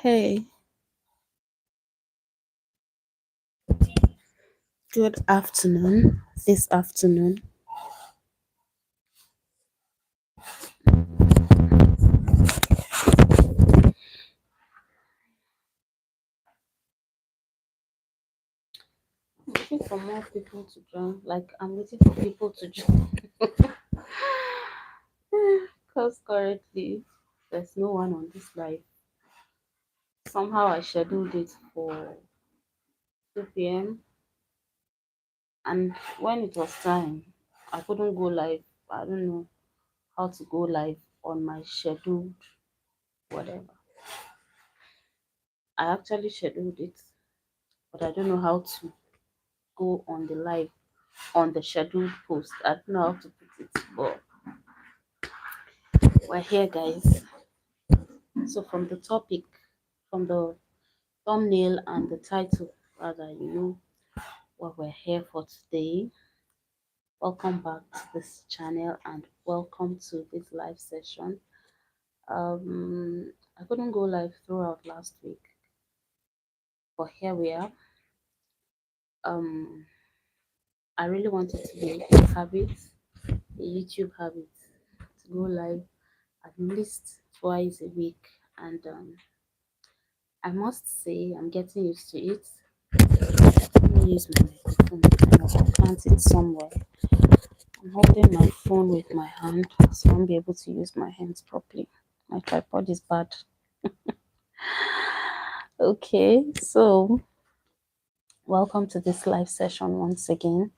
Hey, good afternoon. This afternoon, I'm waiting for more people to join. Like, I'm waiting for people to join because currently there's no one on this live. Somehow I scheduled it for 2 p.m. and when it was time, I couldn't go live. I don't know how to go live on my scheduled whatever. I actually scheduled it, but I don't know how to go on the live on the scheduled post. I don't know how to put it, but we're here, guys. So, from the topic, from the thumbnail and the title, rather, you know what we're here for today. Welcome back to this channel and welcome to this live session. I couldn't go live throughout last week, but here we are. Um, I really wanted to be a habit, a YouTube habit, to go live at least twice a week, and I must say I'm getting used to it. Let me use my microphone. I'll plant it somewhere. I'm holding my phone with my hand, so I won't be able to use my hands properly. My tripod is bad. Okay, so welcome to this live session once again.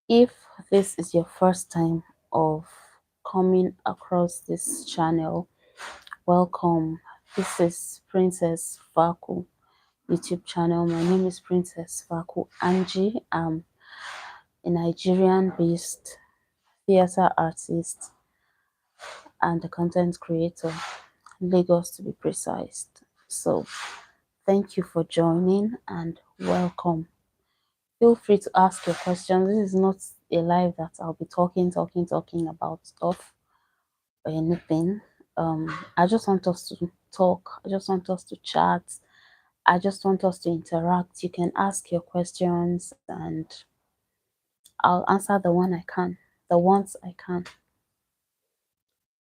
If this is your first time of coming across this channel, welcome. This is Princess Vaku YouTube channel. My name is Princess Vaku Angie. I'm a Nigerian based theater artist and a content creator, Lagos to be precise. So, thank you for joining and welcome. Feel free to ask your questions. This is not a live that I'll be talking about stuff or anything. I just want us to talk. I just want us to chat. I just want us to interact. You can ask your questions and I'll answer the ones I can.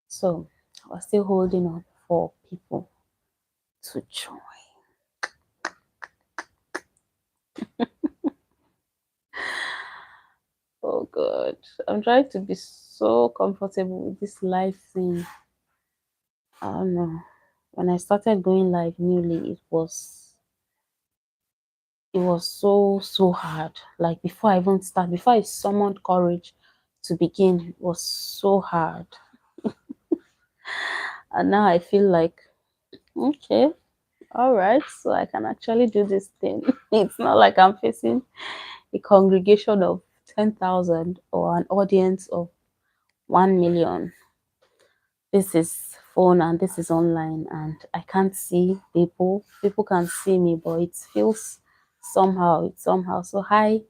So we're still holding on for people to join. Oh God, I'm trying to be so comfortable with this live thing. I don't know. When I started going live newly, it was so hard. Like before I summoned courage to begin, it was so hard. And now I feel like, okay, all right, so I can actually do this thing. It's not like I'm facing a congregation of 10,000 or an audience of 1 million. This is phone and this is online, and I can't see people. People can see me, but it feels somehow. It's somehow. So, hi.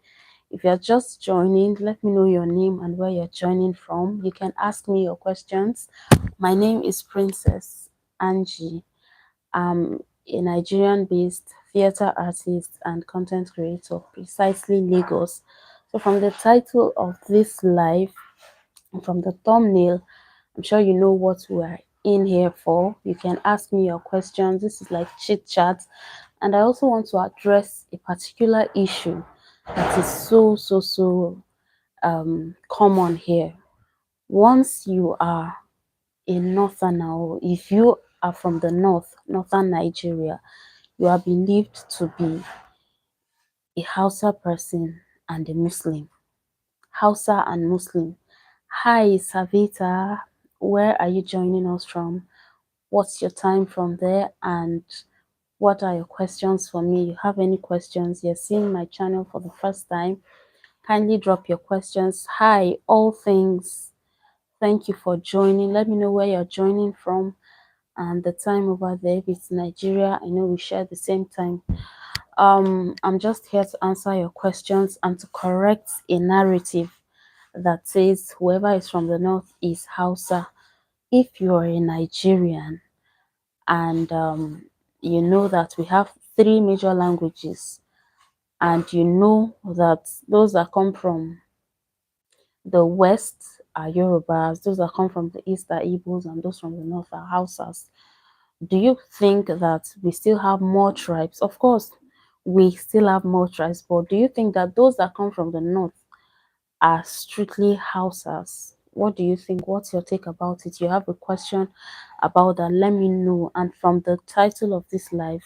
If you're just joining, let me know your name and where you're joining from. You can ask me your questions. My name is Princess Angie. I'm a Nigerian based theater artist and content creator, precisely Lagos. So, from the title of this live, and from the thumbnail, I'm sure you know what we're in here for. You can ask me your questions. This is like chit chat. And I also want to address a particular issue that is so common here. Once you are a northerner, or if you are from the northern Nigeria, you are believed to be a Hausa person and a Muslim. Hausa and Muslim. Hi, Savita. Where are you joining us from? What's your time from there? And what are your questions for me? You have any questions? You're seeing my channel for the first time? Kindly drop your questions. Hi, all things. Thank you for joining. Let me know where you're joining from and the time over there. If it's Nigeria, I know we share the same time. I'm just here to answer your questions and to correct a narrative that says whoever is from the north is Hausa. If you are a Nigerian and you know that we have three major languages, and you know that those that come from the west are Yorubas, those that come from the east are Igbos, and those from the north are Hausas. Do you think that we still have more tribes? Of course, we still have more tribes, but do you think that those that come from the north are strictly Hausas? What do you think? What's your take about it? You have a question about that? Let me know. And from the title of this live,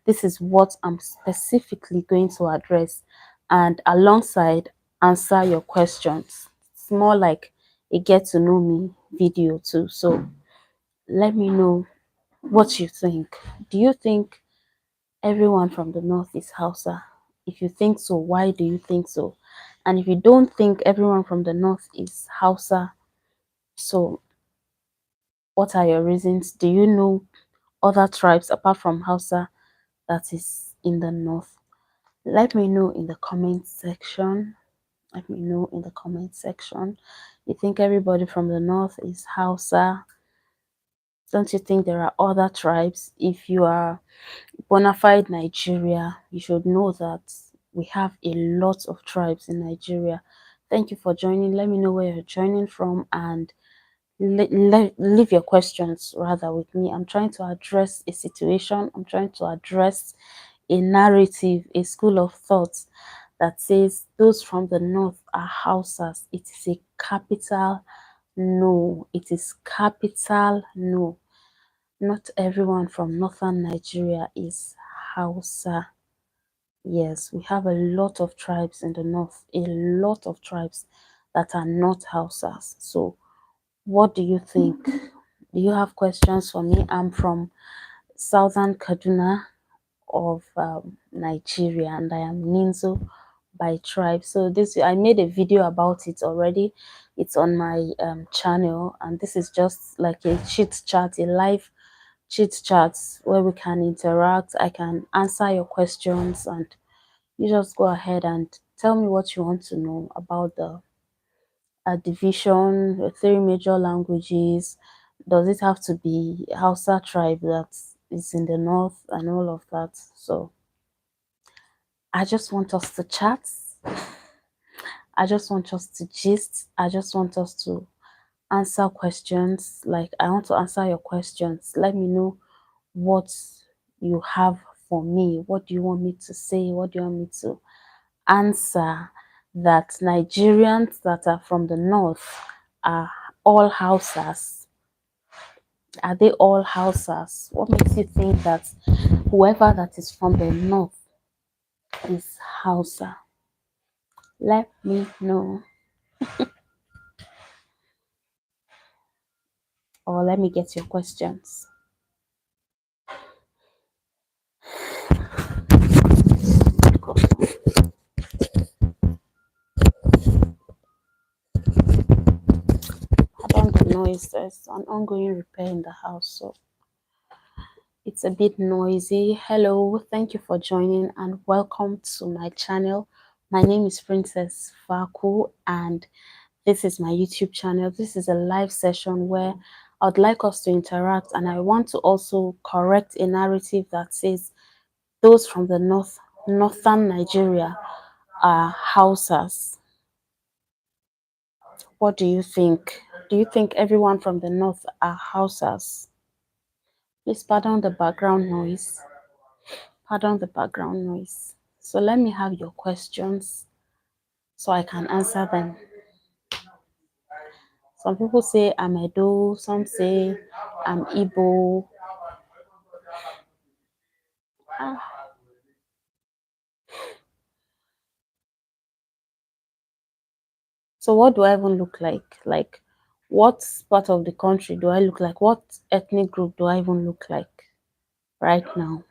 this is what I'm specifically going to address, and alongside answer your questions. It's more like a get to know me video too. So let me know what you think. Do you think everyone from the north is Hausa? If you think so, why do you think so? And if you don't think everyone from the north is Hausa, so what are your reasons? Do you know other tribes apart from Hausa that is in the north? Let me know in the comment section. Let me know in the comment section. You think everybody from the north is Hausa? Don't you think there are other tribes? If you are bona fide Nigeria, you should know that we have a lot of tribes in Nigeria. Thank you for joining. Let me know where you're joining from, and leave your questions rather with me. I'm trying to address a situation. I'm trying to address a narrative, a school of thought that says those from the north are Hausas. It is a capital no. It is capital no. Not everyone from northern Nigeria is Hausa. Yes, we have a lot of tribes in the north, a lot of tribes that are not Hausas. So what do you think? Do you have questions for me? I'm from southern Kaduna of Nigeria, and I am Ninzo by tribe. So this, I made a video about it already. It's on my channel, and this is just like a chit chat, a live chit chats where we can interact. I can answer your questions, and you just go ahead and tell me what you want to know about the division, the three major languages. Does it have to be Hausa tribe that is in the north and all of that? So I just want us to chat. I just want us to gist. I just want us to answer questions. Like, I want to answer your questions. Let me know what you have for me. What do you want me to say? What do you want me to answer? That Nigerians that are from the north are all Hausas? Are they all Hausas? What makes you think that whoever that is from the north is Hausa? Let me know. Or let me get your questions. Pardon the noise. There's an ongoing repair in the house, so it's a bit noisy. Hello, thank you for joining and welcome to my channel. My name is Princess Faku, and this is my YouTube channel. This is a live session where I'd like us to interact, and I want to also correct a narrative that says those from the northern Nigeria are Hausas. What do you think? Do you think everyone from the north are Hausas? Please pardon the background noise. Pardon the background noise. So let me have your questions so I can answer them. Some people say I'm Edo, some say I'm Igbo. Ah, so what do I even look like? Like, what part of the country do I look like? What ethnic group do I even look like right now?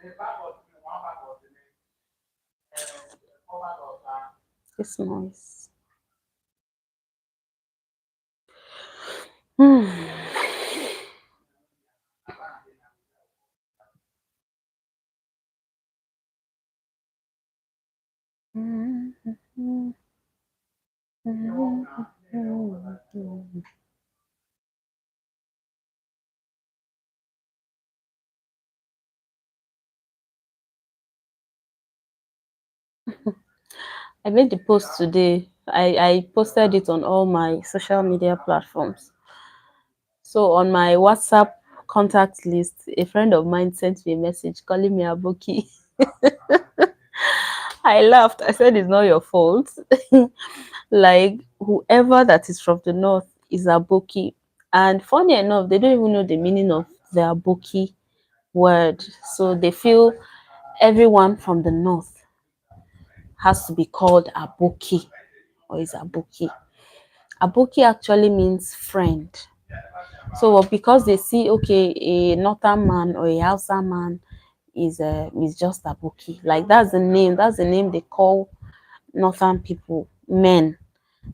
This noise. Hmm. I made the post today. I posted it on all my social media platforms. So on my WhatsApp contact list, a friend of mine sent me a message calling me Aboki. I laughed. I said it's not your fault. Like whoever that is from the north is Aboki. And funny enough, they don't even know the meaning of the Aboki word. So they feel everyone from the north has to be called Aboki or is Aboki. Aboki actually means friend. So because they see okay, a northern man or a Hausa man is just Aboki. Like that's the name. That's the name they call northern people, men,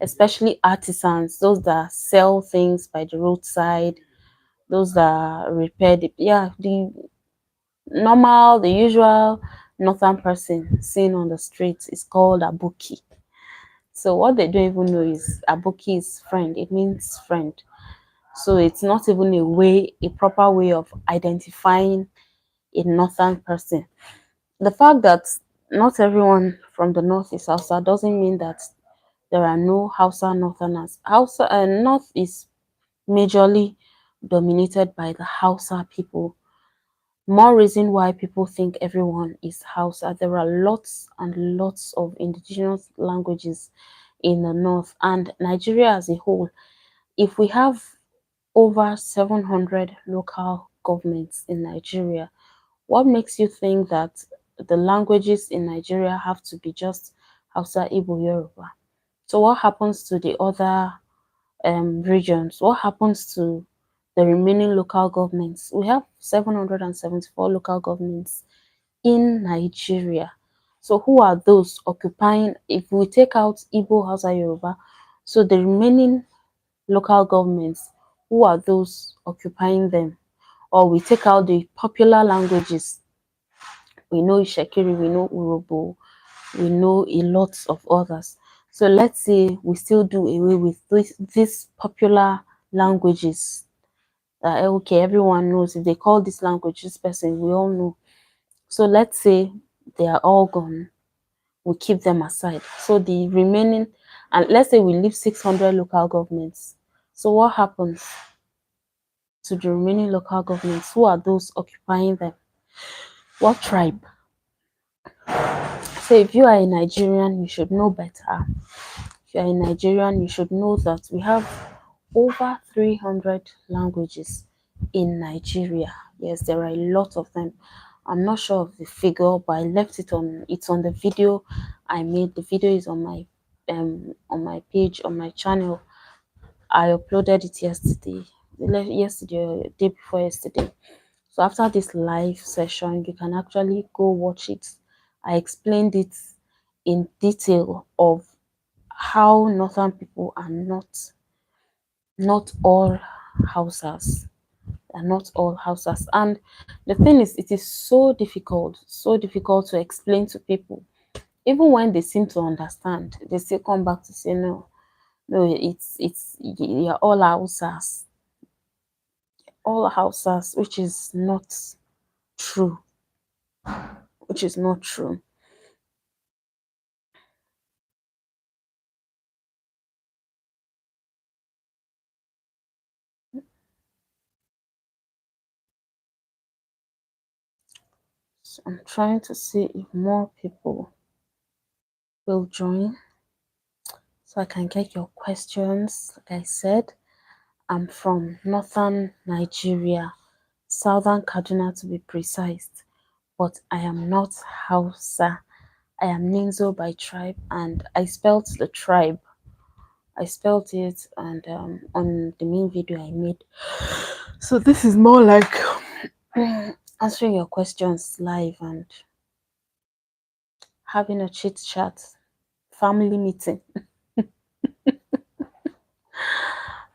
especially artisans, those that sell things by the roadside, those that repair the usual northern person seen on the streets is called Abuki. So what they don't even know is Abuki is friend. It means friend. So it's not even a proper way of identifying a northern person. The fact that not everyone from the north is Hausa doesn't mean that there are no Hausa northerners. Hausa North is majorly dominated by the Hausa people. More reason why people think everyone is Hausa. There are lots and lots of indigenous languages in the north and Nigeria as a whole. If we have over 700 local governments in Nigeria, what makes you think that the languages in Nigeria have to be just Hausa, Igbo, Yoruba? So what happens to the other regions? What happens to the remaining local governments? We have 774 local governments in Nigeria. So who are those occupying, if we take out Igbo, Hausa, Yoruba, so the remaining local governments, who are those occupying them? Or we take out the popular languages. We know Ishekiri, we know Urobo, we know a lot of others. So let's say we still do away with these popular languages that okay, everyone knows. If they call this language this person, we all know. So let's say they are all gone. We keep them aside. So the remaining, and let's say we leave 600 local governments. So what happens to the remaining local governments? Who are those occupying them? What tribe? So if you are a Nigerian, you should know better. If you are a Nigerian, you should know that we have over 300 languages in Nigeria. Yes, there are a lot of them. I'm not sure of the figure, but I left it on. It's on the video I made. The video is on my page on my channel. I uploaded it yesterday or day before yesterday. So after this live session, you can actually go watch it. I explained it in detail of how northern people are not all Hausas. They're not all Hausas. And the thing is, it is so difficult to explain to people. Even when they seem to understand, they still come back to say no, no, it's you're all Hausas, true, which is not true. So I'm trying to see if more people will join so I can get your questions. Like I said, I'm from northern Nigeria, southern Kaduna to be precise, but I am not Hausa. I am Ninzo by tribe, and I spelled the tribe. I spelled it and on the main video I made. So this is more like answering your questions live and having a chit chat, family meeting.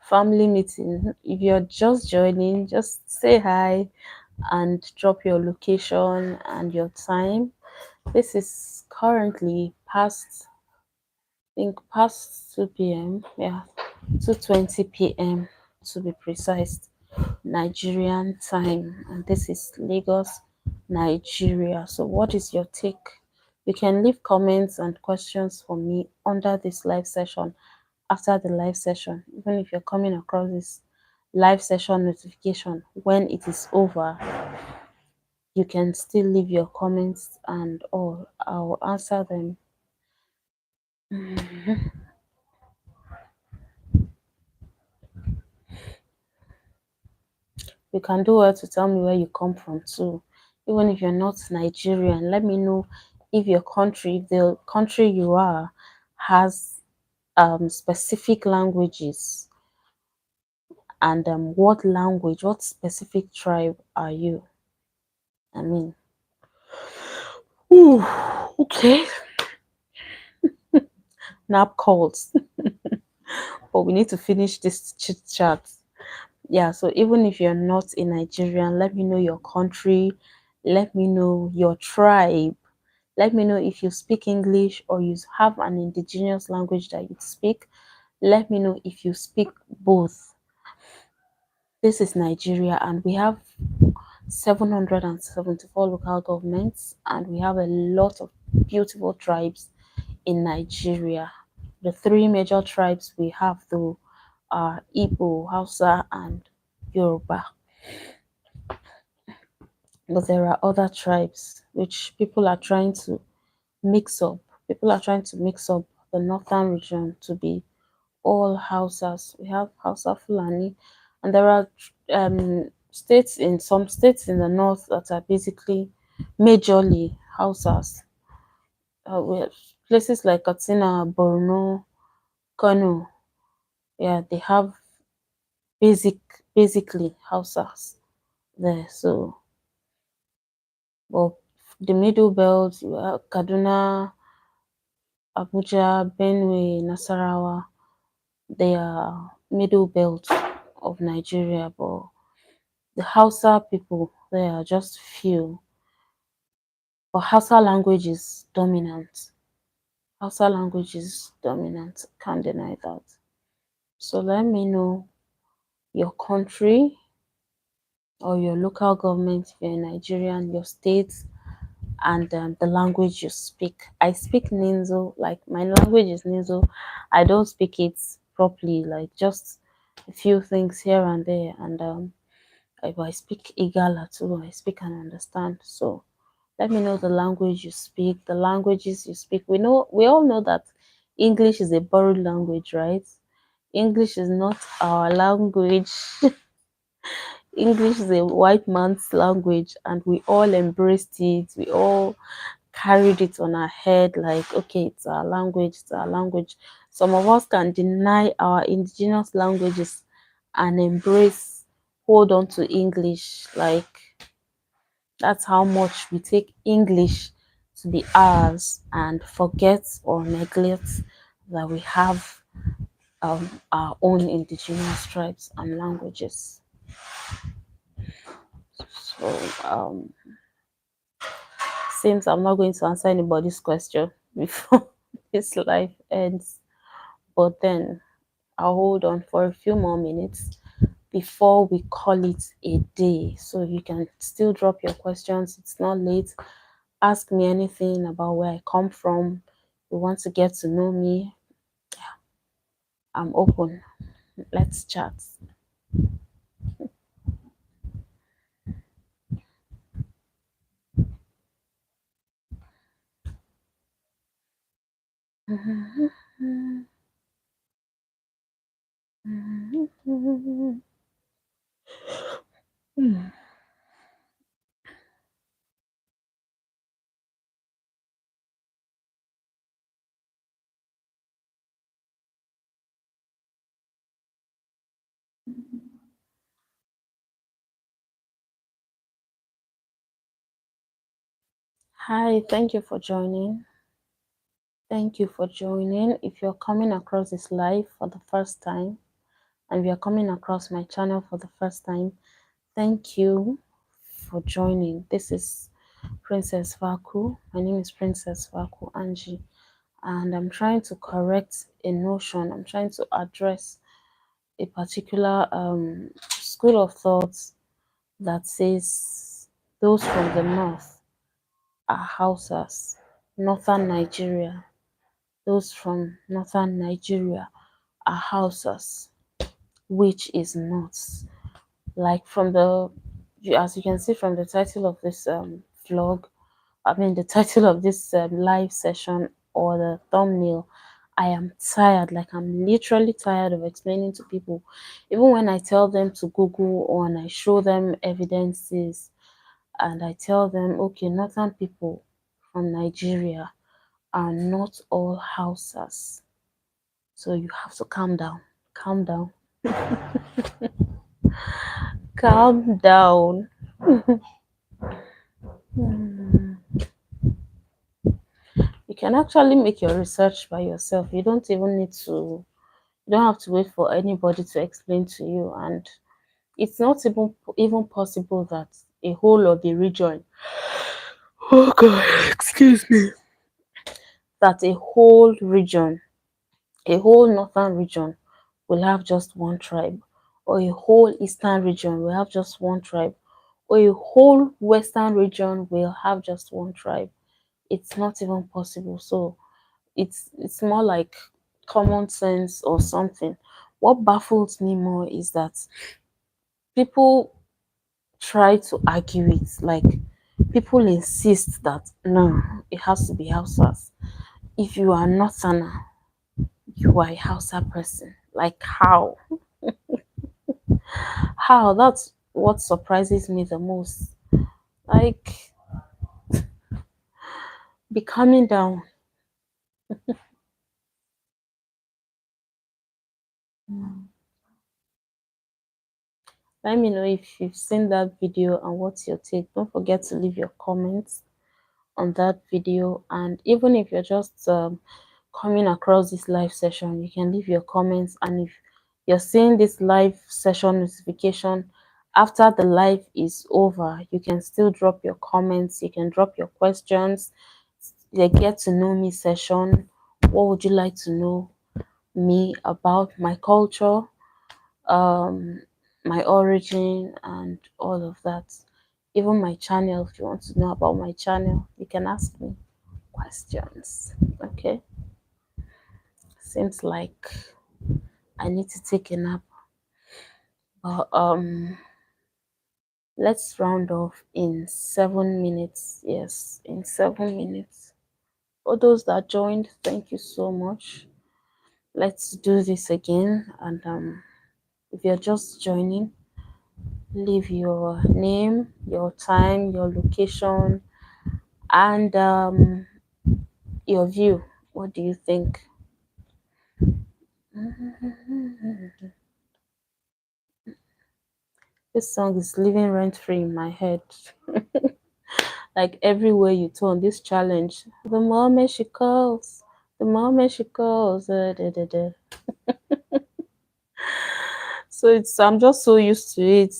Family meeting. If you're just joining, just say hi and drop your location and your time. This is currently past, I think past 2 p.m. Yeah, 2:20 p.m. to be precise, Nigerian time, and this is Lagos, Nigeria. So what is your take? You can leave comments and questions for me under this live session, after the live session. Even if you're coming across this live session notification when it is over, you can still leave your comments and all. I'll answer them. You can do well to tell me where you come from too. Even if you're not Nigerian, let me know if your country, if the country you are has specific languages, and what language, what specific tribe are you? I mean, ooh, okay, nap calls, but we need to finish this chit chat. Yeah, so even if you're not a Nigerian, let me know your country, let me know your tribe, let me know if you speak English or you have an indigenous language that you speak. Let me know if you speak both. This is Nigeria, and we have 774 local governments, and we have a lot of beautiful tribes in Nigeria. The three major tribes we have though are Igbo, Hausa, and Yoruba. But there are other tribes which people are trying to mix up. People are trying to mix up the northern region to be all Hausas. We have Hausa Fulani, and there are states in some states in the north that are basically majorly Hausas. We have places like Katsina, Borno, Kano. Yeah, they have basically Hausas there. So, but the middle belt, you have Kaduna, Abuja, Benue, Nasarawa. They are middle belt of Nigeria, but the Hausa people, they are just few. But Hausa language is dominant. Hausa language is dominant. Can't deny that. So let me know your country or your local government if you're in Nigerian, your state, and the language you speak. I speak Ninzo, like my language is Ninzo. I don't speak it properly, like just a few things here and there. And I speak Igala too. I speak and understand. So let me know the language you speak, the languages you speak. We all know that English is a borrowed language, right? English is not our language. English is a white man's language, and we all embraced it. We all carried it on our head like, okay, it's our language, it's our language. Some of us can deny our indigenous languages and hold on to English. Like, that's how much we take English to be ours and forget or neglect that we have our own indigenous tribes and languages. So, seems I'm not going to answer anybody's question before this life ends, but then I'll hold on for a few more minutes before we call it a day. So you can still drop your questions. It's not late. Ask me anything about where I come from. You want to get to know me, I'm open. Let's chat. Hi, thank you for joining. Thank you for joining. If you're coming across this live for the first time, and you're coming across my channel for the first time, thank you for joining. This is Princess Vaku. My name is Princess Vaku Angie, and I'm trying to correct a notion. I'm trying to address a particular school of thoughts that says those from the north are Hausas. northern Nigeria. Those from northern Nigeria are Hausas, which is not. Like from the, as you can see from the title of this vlog, I mean the title of this live session or the thumbnail, I am tired. Like I'm literally tired of explaining to people. Even when I tell them to Google or and I show them evidences and I tell them, okay, northern people from Nigeria are not all Hausas. So you have to calm down. Calm down. Calm down. You can actually make your research by yourself. You don't even need to, you don't have to wait for anybody to explain to you. And it's not even possible that a whole of the region, oh god, excuse me, that a whole region, a whole northern region will have just one tribe, or a whole eastern region will have just one tribe, or a whole western region will have just one tribe. It's not even possible. So it's more like common sense or something. What baffles me more is that people try to argue it. Like people insist that no, it has to be Hausas. If you are not Sana, you are a Hausa person. Like how? How? That's what surprises me the most. Like, be calming down. Let me know if you've seen that video and what's your take. Don't forget to leave your comments on that video. And even if you're just coming across this live session, you can leave your comments. And if you're seeing this live session notification after the live is over, you can still drop your comments. You can drop your questions. The get to know me session. What would you like to know me about, my culture, um my origin, and all of that. Even my channel, if you want to know about my channel, you can ask me questions. Okay, seems like I need to take a nap, but let's round off in 7 minutes. Yes, in 7 minutes. For those that joined, thank you so much. Let's do this again. And if you're just joining, leave your name, your time, your location, and your view. What do you think? This song is living rent free in my head. Like everywhere you turn, this challenge. The moment she calls, the moment she calls. Da, da, da. So it's, I'm just so used to it.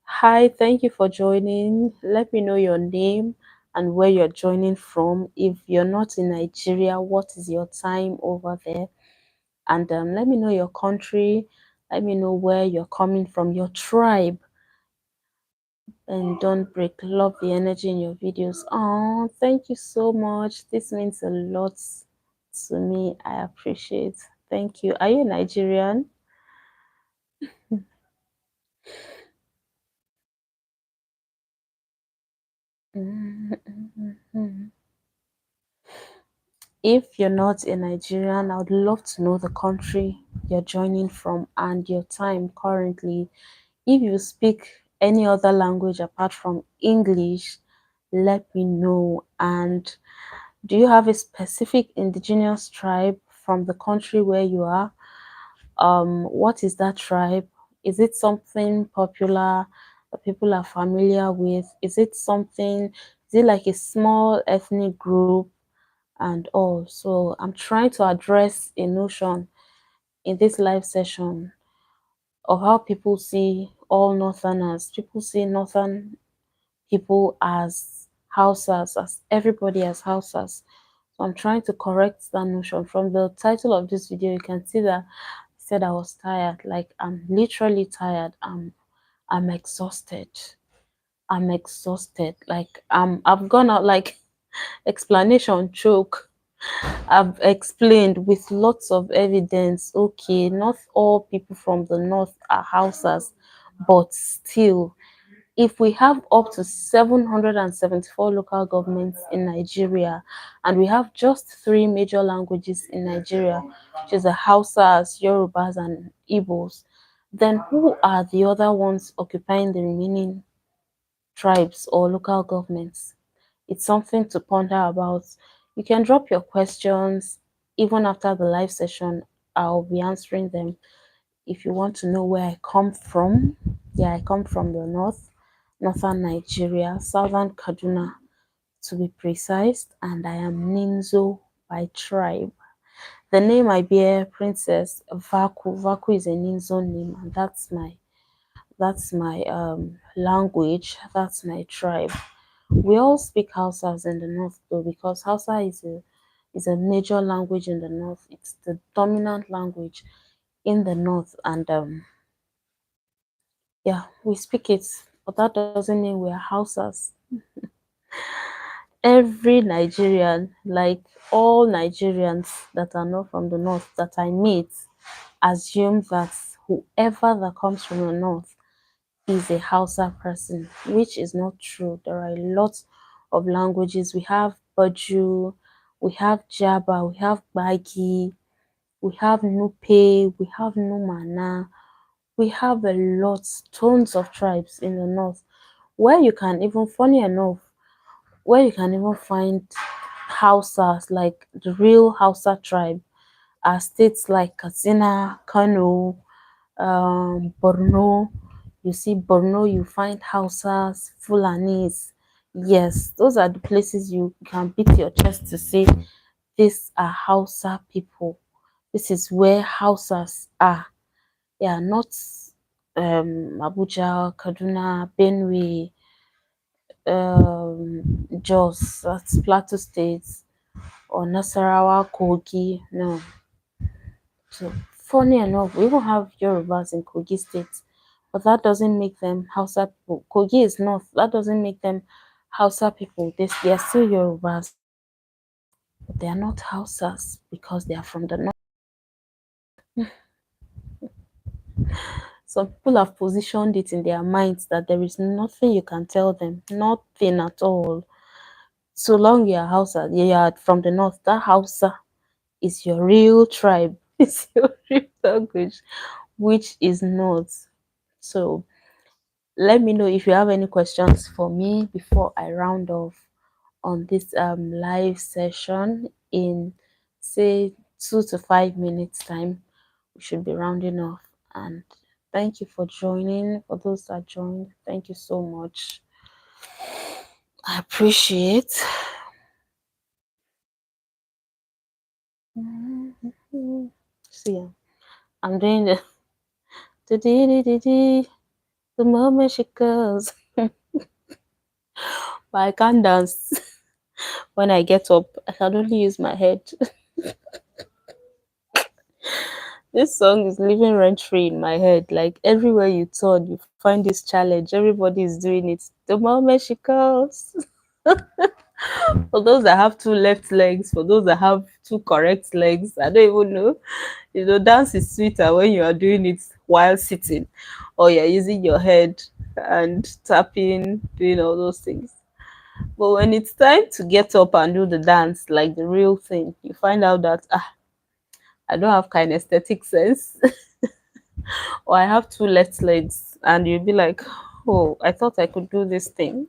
Hi, thank you for joining. Let me know your name and where you're joining from. If you're not in Nigeria, what is your time over there? And let me know your country. Let me know where you're coming from, your tribe. And don't break. Love the energy in your videos. Oh, thank you so much. This means a lot to me. I appreciate. Thank you. Are you Nigerian? If you're not a Nigerian, I would love to know the country you're joining from and your time currently. If you speak any other language apart from English, let me know. And do you have a specific indigenous tribe from the country where you are? What is that tribe? Is it something popular that people are familiar with? Is it something, is it like a small ethnic group and all? So I'm trying to address a notion in this live session of how people see all northerners. People see northern people as Hausas, as everybody as Hausas. So I'm trying to correct that notion. From the title of this video, you can see that I said I was tired. Like I'm literally tired. I'm exhausted. I'm exhausted. Like I've gone out like Explanation choke. I've explained with lots of evidence. Okay, not all people from the north are Hausas, but still, if we have up to 774 local governments in Nigeria, and we have just three major languages in Nigeria, which is the Hausas, Yorubas, and Igbos, then who are the other ones occupying the remaining tribes or local governments? It's something to ponder about. You can drop your questions even after the live session. I'll be answering them. If you want to know where I come from, yeah, I come from the northern Nigeria, southern Kaduna to be precise, and I am Ninzo by tribe. The name I bear, Princess Vaku. Vaku is a Ninzo name, and that's my language. That's my tribe. We all speak Hausas in the north though, because Hausa is a major language in the north. It's the dominant language in the north, and yeah, we speak it, but that doesn't mean we're Hausas. Every Nigerian, like all Nigerians that are not from the north that I meet, assume that whoever that comes from the north is a Hausa person, which is not true. There are a lot of languages. We have Baju, we have Jaba, we have Bagi, we have Nupe, we have Numana, we have a lot, tons of tribes in the north, where you can even, funny enough, where you can even find Hausas, like the real Hausa tribe, are states like Katsina, Kano, Borno. You see Borno, you find Hausas, Fulanis. Yes, those are the places you can beat your chest to say these are Hausa people. This is where Hausas are. Yeah, not Abuja, Kaduna, Benue, Jos, that's Plateau State, or Nasarawa, Kogi. No. So funny enough, we even have Yorubas in Kogi State, but that doesn't make them Hausa people. Kogi is north. That doesn't make them Hausa people. They are still Yorubas, but they are not Hausas because they are from the north. Some people have positioned it in their minds that there is nothing you can tell them, nothing at all. So long you are Hausa, you are from the north, that Hausa is your real tribe, it's your real language, which is not. So let me know if you have any questions for me before I round off on this live session. In say 2 to 5 minutes time, we should be rounding off. And thank you for joining. For those that joined, thank you so much. I appreciate. See, I'm doing the moment she goes, but I can't dance. When I get up, I can only use my head. This song is living rent free in my head. Like everywhere you turn, you find this challenge. Everybody is doing it. The moment she calls. For those that have two left legs, for those that have two correct legs, I don't even know. You know, dance is sweeter when you are doing it while sitting, or you're using your head and tapping, doing all those things. But when it's time to get up and do the dance, like the real thing, you find out that I don't have kinesthetic sense, or I have two left legs, and you'll be like, oh, I thought I could do this thing.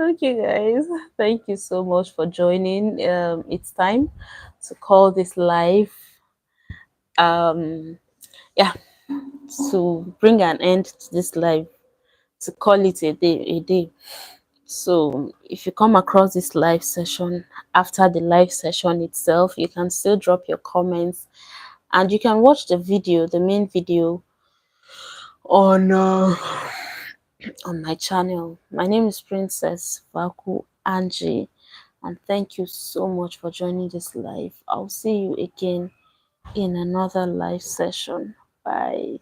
Okay, guys, thank you so much for joining. It's time to call this live. Um, yeah, to bring an end to this live, to call it a day, a day. So if you come across this live session after the live session itself, you can still drop your comments, and you can watch the video, the main video on my channel. My name is Princess Vaku Angie, and thank you so much for joining this live. I'll see you again in another live session. Bye.